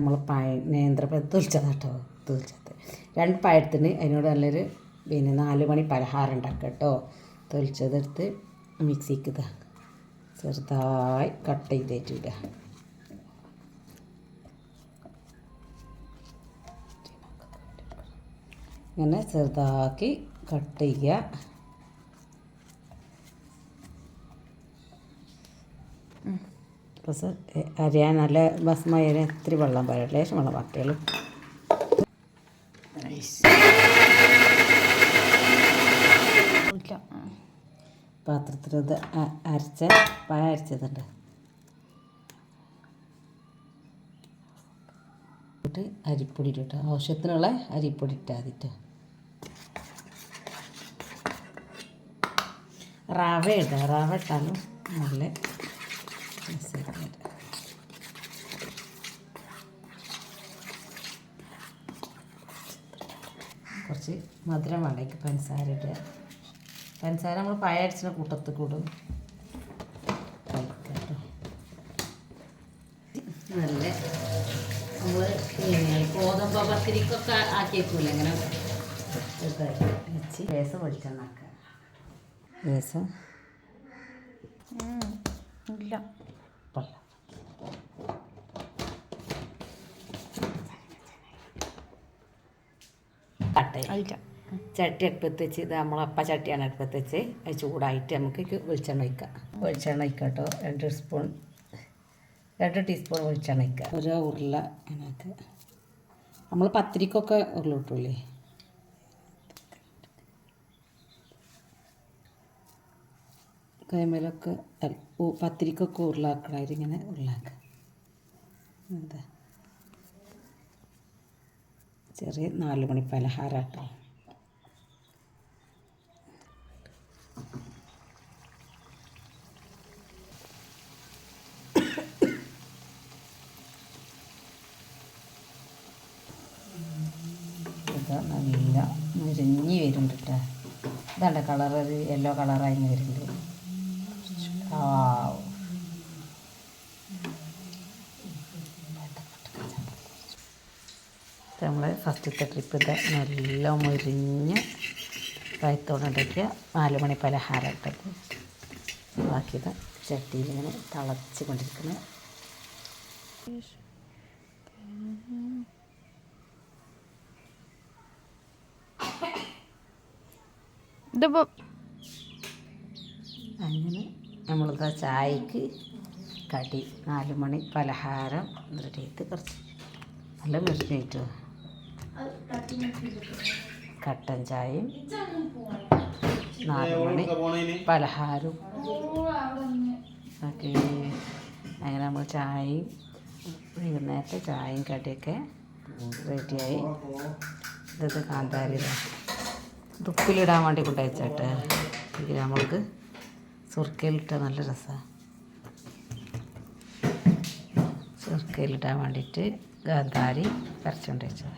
നമ്മൾ നേന്ത്രപ്പഴം തൊലിച്ചത് കേട്ടോ. തൊലിച്ചത് 2 പഴത്തിന് അതിനോട് നല്ലൊരു 4 മണി പലഹാരം ഉണ്ടാക്കുക കേട്ടോ. തൊലിച്ചതെടുത്ത് മിക്സിക്ക് ചെറുതായി കട്ട് ചെയ്തിട്ടിടുക. ഇങ്ങനെ ചെറുതാക്കി കട്ട് ചെയ്യുക. അരിയാൻ നല്ല ബസ്മതി അരിയാൻ ഇത്തിരി വെള്ളം പാടില്ല, ലേശം വെള്ളം പാട്ടുള്ളൂ. പാത്രത്തിൽ ഇത് പഴം അരച്ചതുണ്ട്. അരിപ്പൊടി ഇട്ടോ, ആവശ്യത്തിനുള്ള അരിപ്പൊടി ഇട്ടാൽ മതിട്ടോ. റവ ഇടുക, റവ ഇട്ടാലും നല്ല കുറച്ച് മധുരം വേണ്ടേക്ക് പഞ്ചസാര ഇടുക. പഞ്ചസാര നമ്മൾ പഴം അരച്ചിന് കൂട്ടത്തിൽ കൂടും. നല്ല നമ്മൾ ഗോതമ്പ് പത്തിരിക്കൊക്കെ ആക്കിയേക്കൂല, അങ്ങനെ വെച്ച് ലേസം വെളിച്ചെണ്ണ ആക്കുക. ലേസം ഇല്ല ചട്ടി അടുപ്പത്ത് വെച്ച്, ഇത് നമ്മളപ്പ ചട്ടിയാണ് അടുപ്പത്ത് വെച്ച്, അത് ചൂടായിട്ട് നമുക്ക് വെളിച്ചെണ്ണ ഒഴിക്കാം. വെളിച്ചെണ്ണ ഒഴിക്കാം കേട്ടോ. 2 ടീസ്പൂൺ വെളിച്ചെണ്ണ ഒഴിക്കുക. ഒരു ഉരുള അതിനകത്ത് നമ്മൾ പത്തിരിക്കൊക്കെ ഉരുള കിട്ടൂലേ, കൈമേലൊക്കെ പത്തിരിക്കൊക്കെ ഉരുളാക്കണം. അതിലിങ്ങനെ ഉരുളാക്കുക. എന്താ ചെറിയ 4 മണി പലഹാരം കേട്ടോ. ഇത് നല്ല മുരിഞ്ഞ് വരുന്നുണ്ട് കേട്ടോ. ഇതാണ്ട കളർ, ഒരു യെല്ലോ കളറായി വരുന്നുണ്ട്. നമ്മൾ ഫസ്റ്റത്തെ ട്രിപ്പ് ഇത് നല്ല മുരിഞ്ഞ് പഴത്തോടുണ്ടാക്കിയ 4 മണി പലഹാരം ഇട്ടത്. ബാക്കിയത് ചട്ടിയിൽ ഇങ്ങനെ തിളച്ച് കൊണ്ടിരിക്കുന്നത്. അങ്ങനെ നമ്മളിതാ ചായക്ക് കടി 4 മണി പലഹാരം റെഡി ചെയ്ത് കുറച്ച് നല്ല മുരിഞ്ഞിട്ടോ. കട്ടൻ ചായയും 4 മണി പലഹാരവും ഒക്കെ. അങ്ങനെ നമ്മൾ ചായയും വൈകുന്നേരത്തെ ചായയും കടിയൊക്കെ റെഡിയായി. ഇത് കാന്താരി ഉപ്പിലിടാൻ വേണ്ടി കൊണ്ടുവച്ചേട്ടെ. ഇത് നമ്മൾക്ക് സുർക്കയിലിട്ട നല്ല രസമാണ്. സുർക്കയിലിടാൻ വേണ്ടിയിട്ട് കാന്താരി പറിച്ചുകൊണ്ട് വെച്ചത്.